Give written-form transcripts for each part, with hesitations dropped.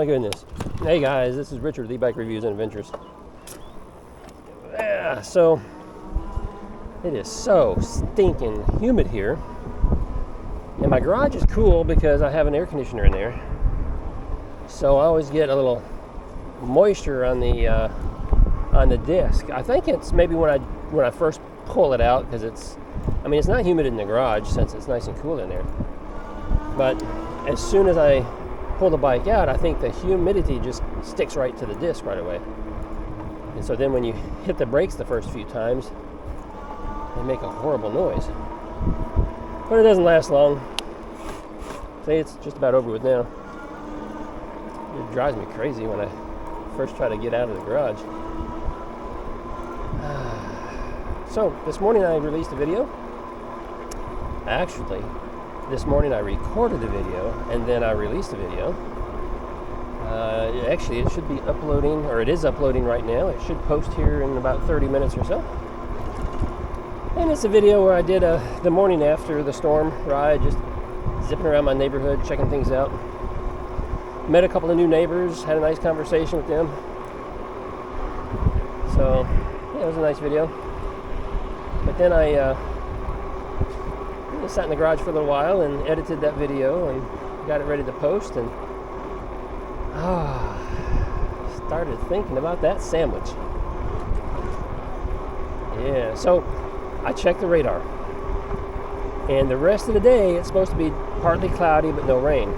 my goodness. Hey guys, this is Richard with eBike Reviews and Adventures. Yeah, so it is so stinking humid here. And my garage is cool because I have an air conditioner in there. So I always get a little moisture on the disc. I think it's maybe when I first pull it out, because it's not humid in the garage since it's nice and cool in there. But as soon as I pull the bike out, I think the humidity just sticks right to the disc right away. And so then when you hit the brakes the first few times, they make a horrible noise. But it doesn't last long. Say it's just about over with now. It drives me crazy when I first try to get out of the garage. So this morning I released a video. Actually, this morning I recorded a video and then I released a video. Actually, it should be uploading, or it is uploading right now. It should post here in about 30 minutes or so. And it's a video where I did the morning after the storm ride, just zipping around my neighborhood, checking things out. Met a couple of new neighbors, had a nice conversation with them. So, yeah, it was a nice video. But then I sat in the garage for a little while and edited that video and got it ready to post, and started thinking about that sandwich. Yeah, so I checked the radar, and the rest of the day it's supposed to be partly cloudy but no rain.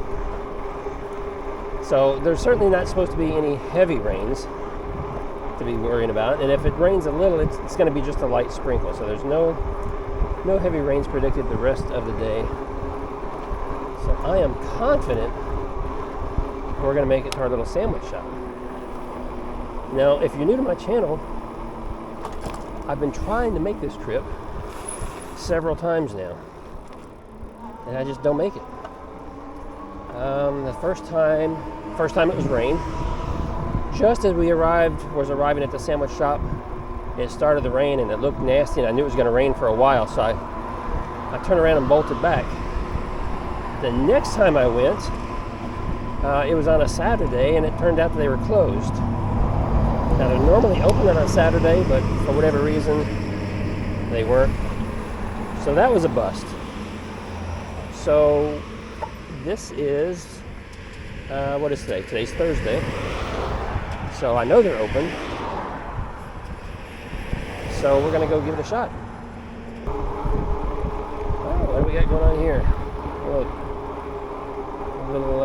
So there's certainly not supposed to be any heavy rains to be worrying about, and if it rains a little, it's going to be just a light sprinkle. So there's no heavy rains predicted the rest of the day. So I am confident we're going to make it to our little sandwich shop. Now, if you're new to my channel, I've been trying to make this trip several times now, and I just don't make it. The first time it was rain. Just as we was arriving at the sandwich shop, it started to rain and it looked nasty, and I knew it was going to rain for a while, so I turned around and bolted back. The next time I went, it was on a Saturday, and it turned out that they were closed. Now, they're normally open on a Saturday, but for whatever reason, they weren't. So that was a bust. So this is, what is today? Today's Thursday. So I know they're open. So we're going to go give it a shot. Oh, what do we got going on here? A little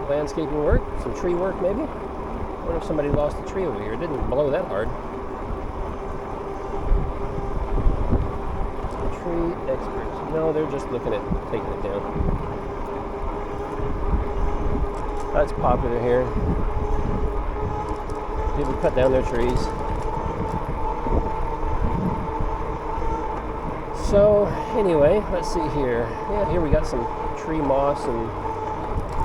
landscaping work, some tree work maybe. I wonder if somebody lost a tree over here. It didn't blow that hard. Tree experts. No, they're just looking at taking it down. That's popular here. People cut down their trees. So anyway, let's see here. Yeah, here we got some tree moss and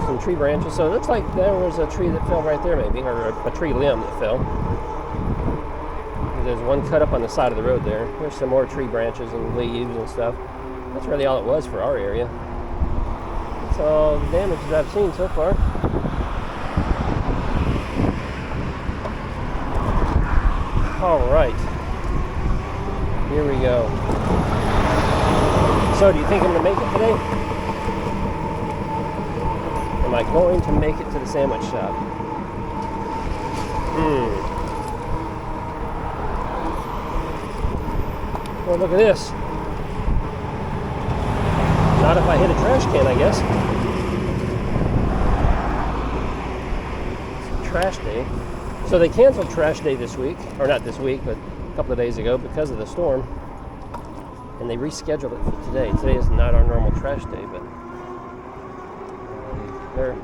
some tree branches. So it looks like there was a tree that fell right there maybe, or a tree limb that fell. There's one cut up on the side of the road there. There's some more tree branches and leaves and stuff. That's really all it was for our area. That's all the damages I've seen so far. All right, here we go. So, do you think I'm going to make it today? Am I going to make it to the sandwich shop? Well, look at this. Not if I hit a trash can, I guess. It's trash day. So they canceled trash day this week, or not this week, but a couple of days ago because of the storm. And they rescheduled it for today. Today is not our normal trash day, but they're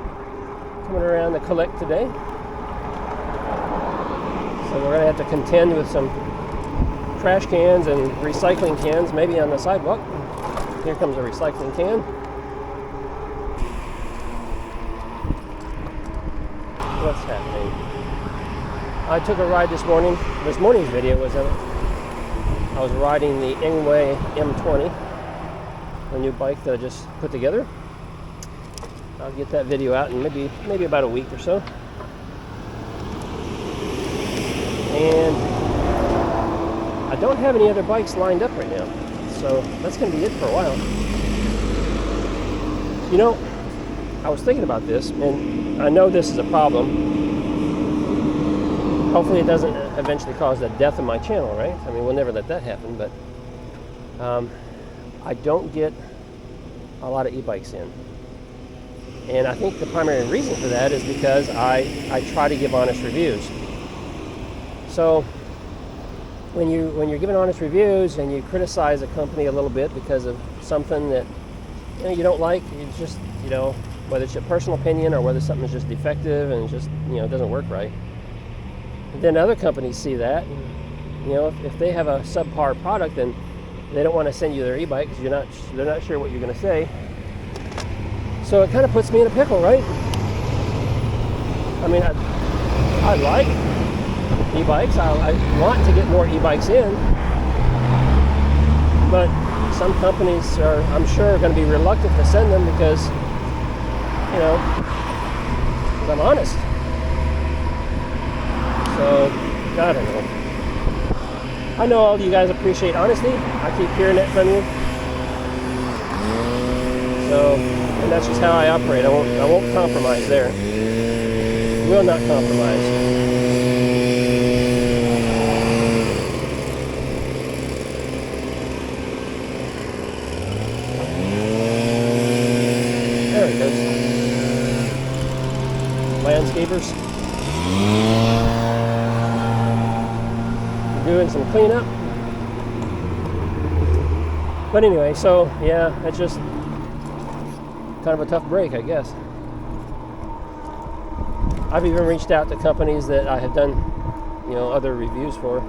coming around to collect today. So we're going to have to contend with some trash cans and recycling cans, maybe on the sidewalk. Here comes a recycling can. What's happening? I took a ride this morning. This morning's video was I was riding the Engway M20, a new bike that I just put together. I'll get that video out in maybe about a week or so. And I don't have any other bikes lined up right now, so that's going to be it for a while. You know, I was thinking about this, and I know this is a problem. Hopefully it doesn't eventually cause the death of my channel, right? I mean, we'll never let that happen, but I don't get a lot of e-bikes in. And I think the primary reason for that is because I try to give honest reviews. So when you're giving honest reviews and you criticize a company a little bit because of something that you don't like, it's just, whether it's your personal opinion or whether something is just defective and just, it doesn't work right. And then other companies see that, and, if they have a subpar product, then they don't want to send you their e-bike because they're not sure what you're going to say. So it kind of puts me in a pickle, right? I mean, I like e-bikes. I want to get more e-bikes in, but some companies are, I'm sure, going to be reluctant to send them because, I'm honest. So, I don't know. I know all of you guys appreciate honesty. I keep hearing that from you. So, and that's just how I operate. I won't compromise there. Will not compromise. There it goes. Landscapers. Doing some cleanup. But anyway, so yeah, it's just kind of a tough break, I guess. I've even reached out to companies that I have done, other reviews for,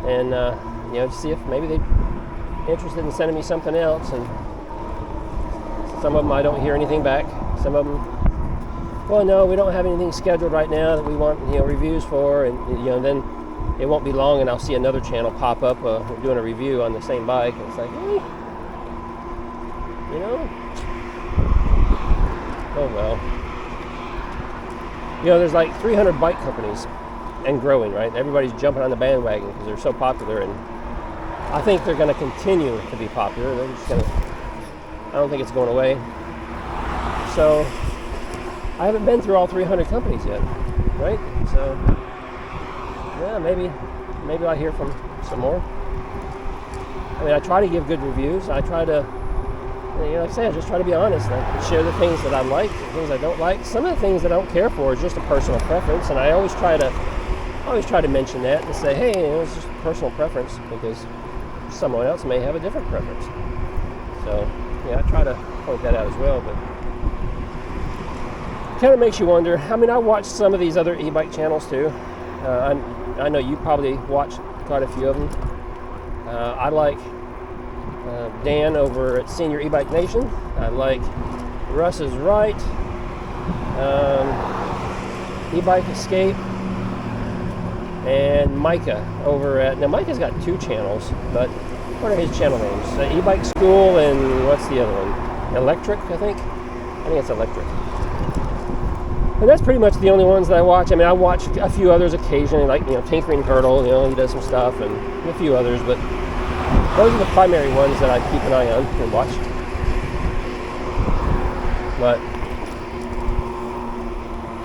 and to see if maybe they're interested in sending me something else. And some of them I don't hear anything back. Some of them, well, no, we don't have anything scheduled right now that we want, reviews for, and then it won't be long and I'll see another channel pop up doing a review on the same bike, and it's like, oh well. There's like 300 bike companies and growing, right? Everybody's jumping on the bandwagon because they're so popular, and I think they're going to continue to be popular. They're just going to, I don't think it's going away. So I haven't been through all 300 companies yet, right? So yeah, maybe I'll hear from some more. I mean, I try to give good reviews. I try to, like I say, I just try to be honest. I share the things that I like, the things I don't like. Some of the things that I don't care for is just a personal preference, and I always try to mention that and say, hey, it's just a personal preference because someone else may have a different preference. So yeah, I try to point that out as well. But it kind of makes you wonder. I mean, I watch some of these other e-bike channels too. I know you probably watch quite a few of them. I like Dan over at Senior eBike Nation. I like Russ is Right, eBike Escape, and Micah over at, now Micah's got 2 channels, but what are his channel names? eBike School, and what's the other one? Electric, I think it's Electric. And that's pretty much the only ones that I watch. I mean, I watch a few others occasionally, like, Tinkering Turtle, he does some stuff, and a few others, but those are the primary ones that I keep an eye on and watch. But,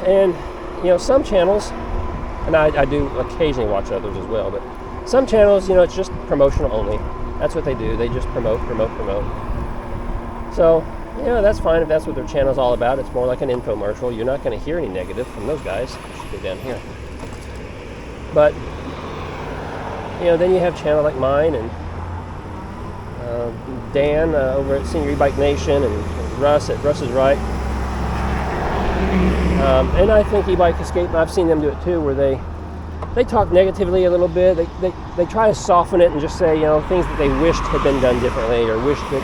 and, some channels, and I do occasionally watch others as well, but some channels, it's just promotional only. That's what they do. They just promote. So, that's fine if that's what their channel's all about. It's more like an infomercial. You're not going to hear any negative from those guys. I should go down here. But, then you have a channel like mine and Dan over at Senior eBike Nation, and Russ at Russ is Right. And I think eBike Escape, I've seen them do it too, where they talk negatively a little bit. They try to soften it and just say, things that they wished had been done differently or wished that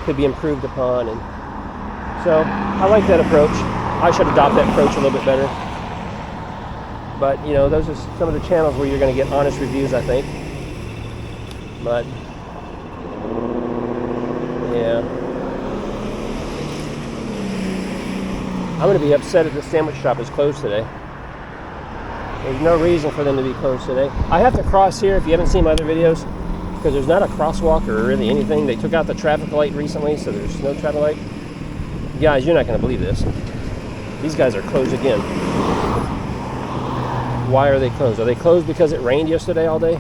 could be improved upon. And so I like that approach. I should adopt that approach a little bit better. But, those are some of the channels where you're going to get honest reviews, I think. But, yeah. I'm going to be upset if the sandwich shop is closed today. There's no reason for them to be closed today. I have to cross here if you haven't seen my other videos, because there's not a crosswalk or really anything. They took out the traffic light recently, so there's no traffic light. Guys, you're not going to believe this. These guys are closed again. Why are they closed? Are they closed because it rained yesterday all day?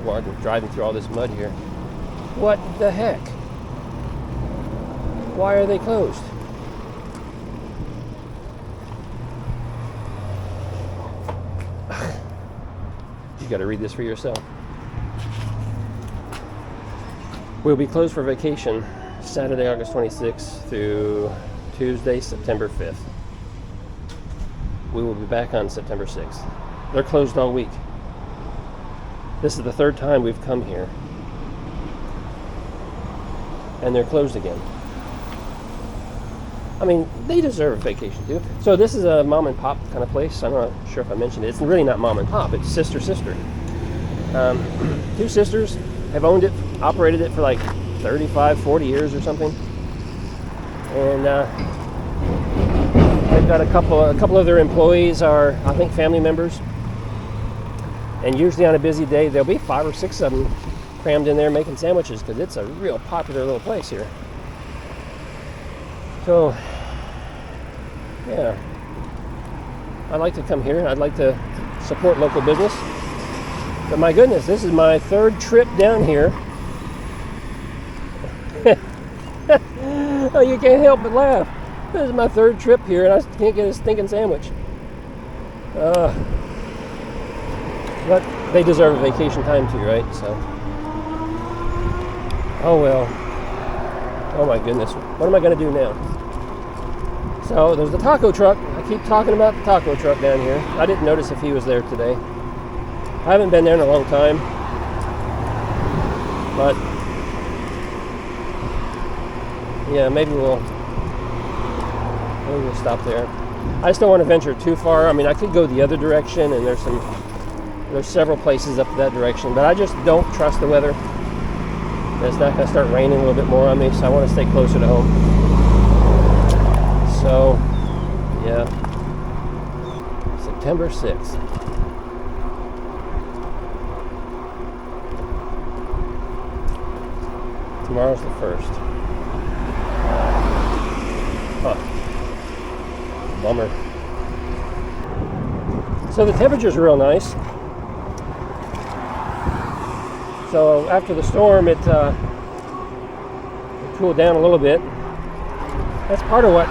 While I'm driving through all this mud here. What the heck? Why are they closed? You got to read this for yourself. We'll be closed for vacation Saturday, August 26th through Tuesday, September 5th. We will be back on September 6th. They're closed all week. This is the third time we've come here. And they're closed again. I mean, they deserve a vacation too. So this is a mom and pop kind of place. I'm not sure if I mentioned it. It's really not mom and pop. It's sister. Two sisters have owned it, operated it for like 35, 40 years or something. And they've got a couple of their employees are, I think, family members. And usually on a busy day, there'll be 5 or 6 of them crammed in there making sandwiches, because it's a real popular little place here. So, yeah, I'd like to come here. I'd like to support local business. But my goodness, this is my 3rd trip down here. Oh, you can't help but laugh. This is my 3rd trip here, and I can't get a stinking sandwich. But they deserve a vacation time too, right? So, oh well. Oh my goodness, what am I going to do now? So there's the taco truck. I keep talking about the taco truck down here. I didn't notice if he was there today. I haven't been there in a long time. But yeah, maybe we'll stop there. I just don't want to venture too far. I mean, I could go the other direction, and there's several places up that direction, but I just don't trust the weather. It's not going to start raining a little bit more on me, so I want to stay closer to home. So, yeah, September 6th. Tomorrow's the 1st. Huh. Bummer. So the temperature's real nice. So after the storm, it cooled down a little bit. That's part of what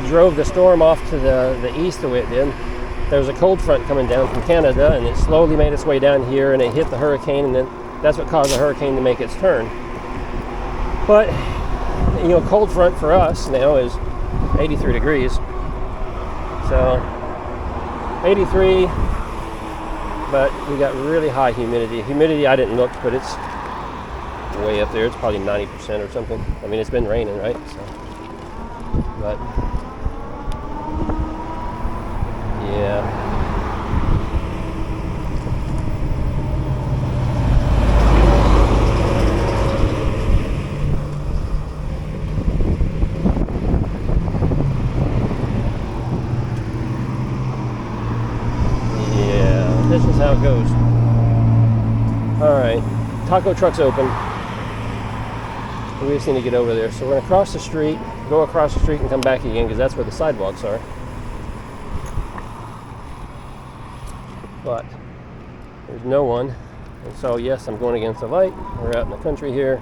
drove the storm off to the east the way it did. There was a cold front coming down from Canada, and it slowly made its way down here, and it hit the hurricane, and then that's what caused the hurricane to make its turn. But, you know, cold front for us now is 83 degrees. So, 83, but we got really high humidity. Humidity, I didn't look, but it's way up there. It's probably 90% or something. I mean, it's been raining, right? So, but yeah. This is how it goes. Alright, taco truck's open. We just need to get over there. So we're going to cross the street, go across the street and come back again, because that's where the sidewalks are. But there's no one. And so yes, I'm going against the light. We're out in the country here.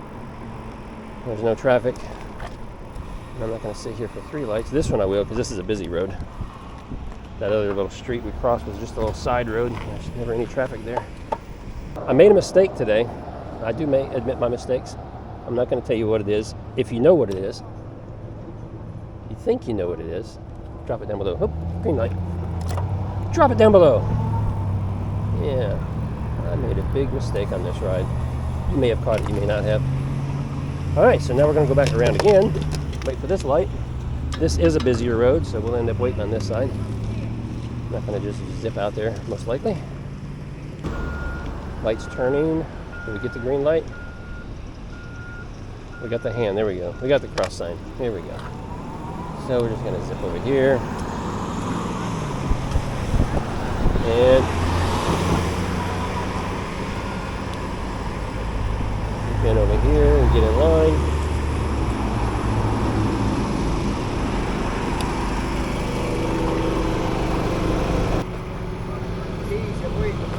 There's no traffic. And I'm not going to sit here for 3 lights. This one I will, because this is a busy road. That other little street we crossed was just a little side road. There's never any traffic there. I made a mistake today. I do admit my mistakes. I'm not going to tell you what it is. If you know what it is, you think you know what it is, drop it down below. Oh, green light. Drop it down below. Yeah, I made a big mistake on this ride. You may have caught it, you may not have. All right, so now we're going to go back around again. Wait for this light. This is a busier road, so we'll end up waiting on this side. I'm not going to just zip out there, most likely. Light's turning. Did we get the green light? We got the hand. There we go. We got the cross sign. Here we go. So we're just gonna zip over here. And zip in over here and get in line.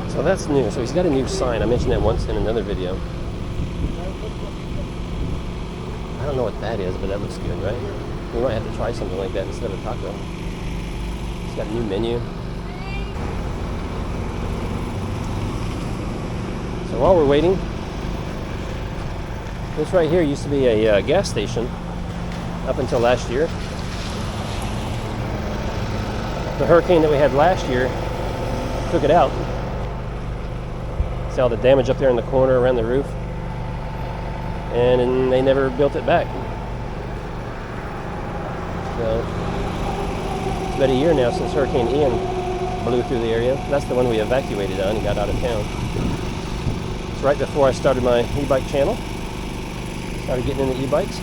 So that's new. So he's got a new sign. I mentioned that once in another video. I don't know what that is, but that looks good, right? We might have to try something like that instead of taco. He's got a new menu. So while we're waiting, this right here used to be a gas station up until last year. The hurricane that we had last year took it out. See all the damage up there in the corner around the roof, and they never built it back. So it's been a year now since Hurricane Ian blew through the area. That's the one we evacuated on and got out of town. It's right before I started my e-bike channel. Started getting into e-bikes.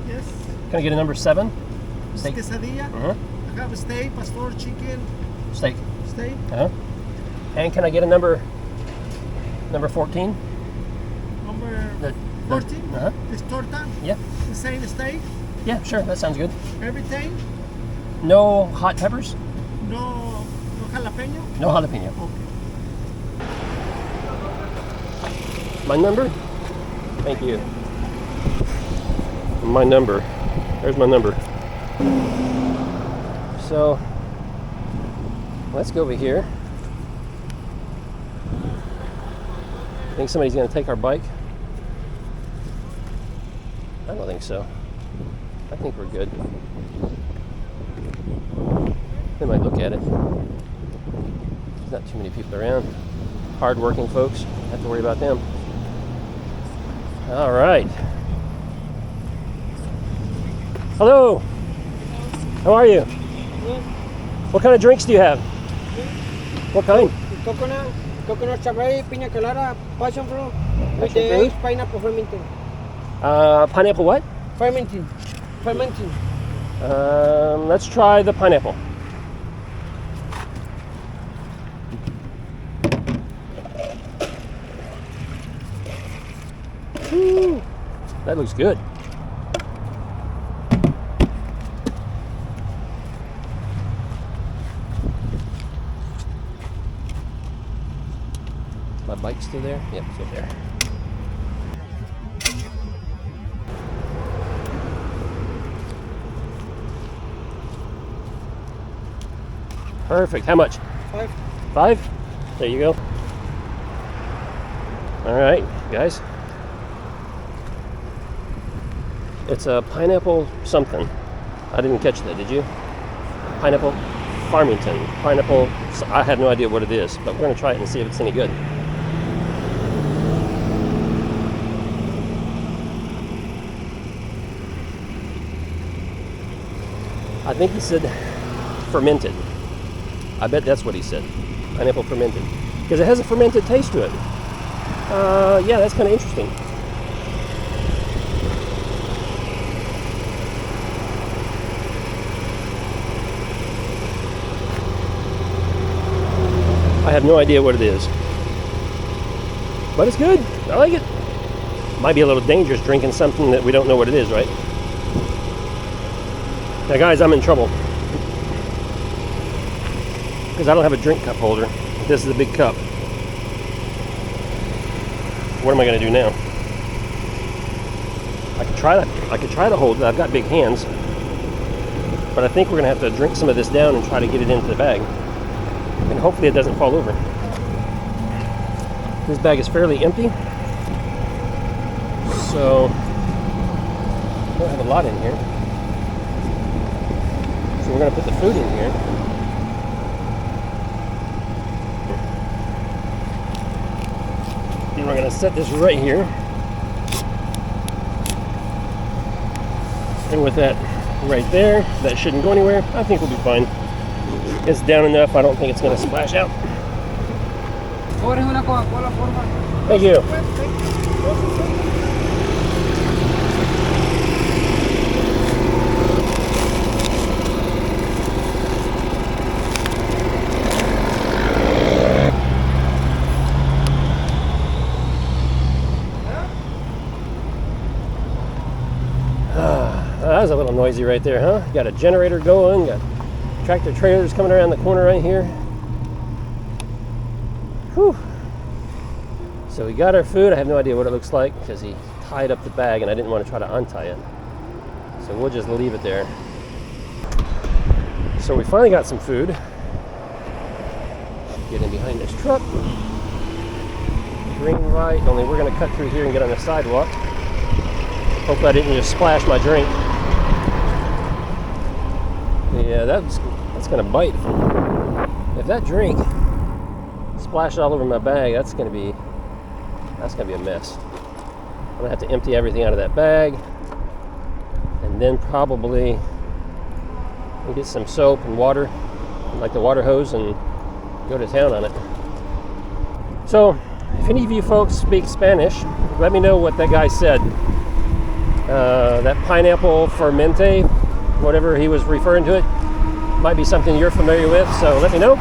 Yes. Can I get a number 7? Steak. Quesadilla. I have steak, pastor, chicken. Steak. Steak. And can I get a number 14? Number 14. This torta. Yeah. The same steak. Yeah, sure. That sounds good. Everything. No hot peppers? No jalapeno. No jalapeno. Okay. My number? Thank you. My number. There's my number. So let's go over here. I think somebody's going to take our bike. I don't think so. I think we're good. They might look at it. There's not too many people around. Hard-working folks. Don't have to worry about them. All right. Hello. How are you? Good. What kind of drinks do you have? What kind? Coconut strawberry, pina colada, passion fruit, with Passion the fruit? pineapple fermenting. Pineapple what? Fermenting. Let's try the pineapple. Woo, that looks good. My bike's still there? Yep, still there. Perfect. How much? 5. 5? There you go. All right, guys. It's a pineapple something. I didn't catch that, did you? Pineapple Farmington. Pineapple, I have no idea what it is, but we're going to try it and see if it's any good. I think he said fermented. I bet that's what he said. Pineapple fermented. Because it has a fermented taste to it. Yeah, that's kind of interesting. I have no idea what it is. But it's good. I like it. Might be a little dangerous drinking something that we don't know what it is, right? Now guys, I'm in trouble. Because I don't have a drink cup holder. This is a big cup. What am I going to do now? I could try to hold it. I've got big hands. But I think we're going to have to drink some of this down and try to get it into the bag. And hopefully it doesn't fall over. This bag is fairly empty. So, I don't have a lot in here. So we're going to put the food in here. And we're going to set this right here. And with that right there, that shouldn't go anywhere. I think we'll be fine. It's down enough, I don't think it's going to splash out. Cobres una Coca-Cola, porfa. Thank you. That was a little noisy right there, huh? Got a generator going, got tractor trailers coming around the corner right here. Whew. So we got our food. I have no idea what it looks like because he tied up the bag and I didn't want to try to untie it. So we'll just leave it there. So we finally got some food. Get in behind this truck. Green light, only we're going to cut through here and get on the sidewalk. Hopefully I didn't just splash my drink. Yeah, that's going to bite. If that drink splashed all over my bag, that's going to be a mess. I'm going to have to empty everything out of that bag and then probably get some soap and water, like the water hose, and go to town on it. So, if any of you folks speak Spanish, let me know what that guy said. That pineapple fermente, whatever he was referring to it, might be something you're familiar with, so let me know.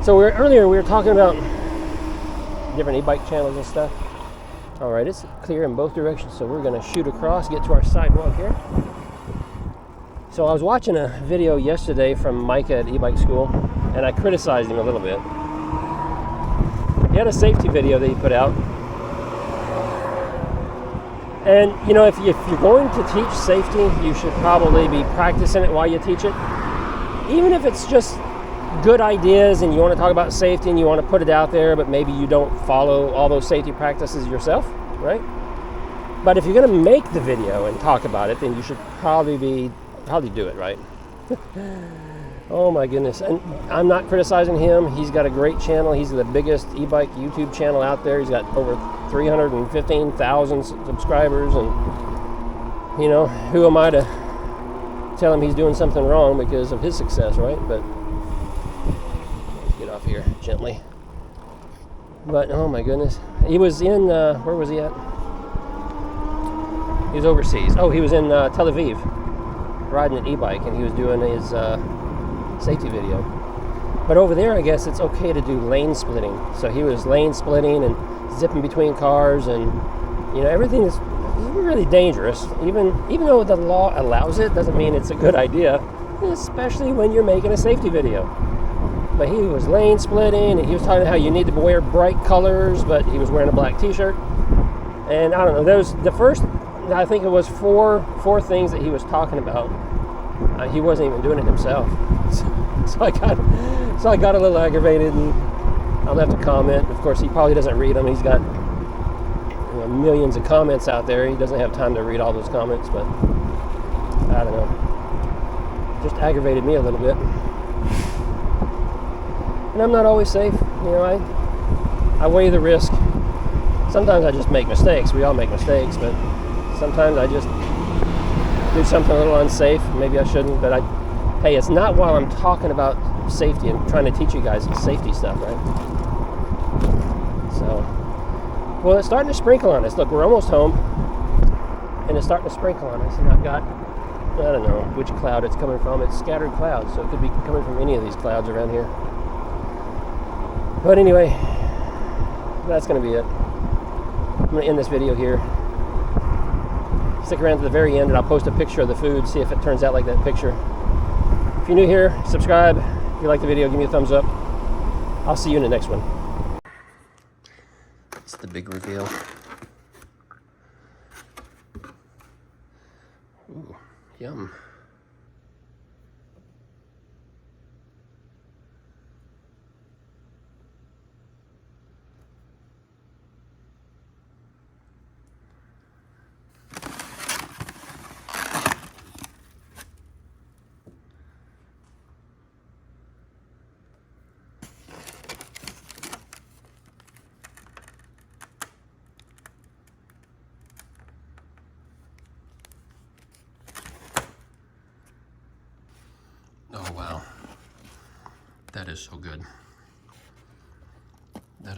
So earlier we were talking about different e-bike channels and stuff. All right, it's clear in both directions, so we're going to shoot across, get to our sidewalk here. So I was watching a video yesterday from Micah at e-bike school, and I criticized him a little bit. He had a safety video that he put out. And, you know, if you're going to teach safety, you should probably be practicing it while you teach it. Even if it's just good ideas and you want to talk about safety and you want to put it out there, but maybe you don't follow all those safety practices yourself, right? But if you're going to make the video and talk about it, then you should probably do it, right? Oh my goodness. And I'm not criticizing him. He's got a great channel. He's the biggest e-bike YouTube channel out there. He's got over 315,000 subscribers, and you know, who am I to tell him he's doing something wrong because of his success, right? But let's get off here gently. But oh my goodness, he was in where was he at? He was overseas. Oh, he was in Tel Aviv riding an e-bike, and he was doing his safety video. But over there, I guess it's okay to do lane splitting. So he was lane splitting and zipping between cars, and you know, everything is really dangerous. Even though the law allows it, doesn't mean it's a good idea, especially when you're making a safety video. But he was lane splitting, and he was talking about how you need to wear bright colors, but he was wearing a black t-shirt. And I don't know, there was the first, I think it was four things that he was talking about. He wasn't even doing it himself. So I got a little aggravated, and I left a comment. Of course, he probably doesn't read them. He's got millions of comments out there. He doesn't have time to read all those comments, but I don't know. Just aggravated me a little bit. And I'm not always safe. You know, I weigh the risk. Sometimes I just make mistakes. We all make mistakes, but sometimes I just do something a little unsafe. Maybe I shouldn't, but hey, it's not while I'm talking about safety and trying to teach you guys safety stuff, right? So, well, it's starting to sprinkle on us. Look, we're almost home, and it's starting to sprinkle on us, and I've got, I don't know which cloud it's coming from. It's scattered clouds, so it could be coming from any of these clouds around here. But anyway, that's going to be it. I'm going to end this video here. Stick around to the very end, and I'll post a picture of the food, see if it turns out like that picture. If you're new here, subscribe. If you like the video, give me a thumbs up. I'll see you in the next one. It's the big reveal. Ooh, yum. Oh wow, that is so good.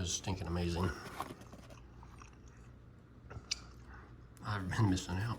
is stinking amazing. I've been missing out.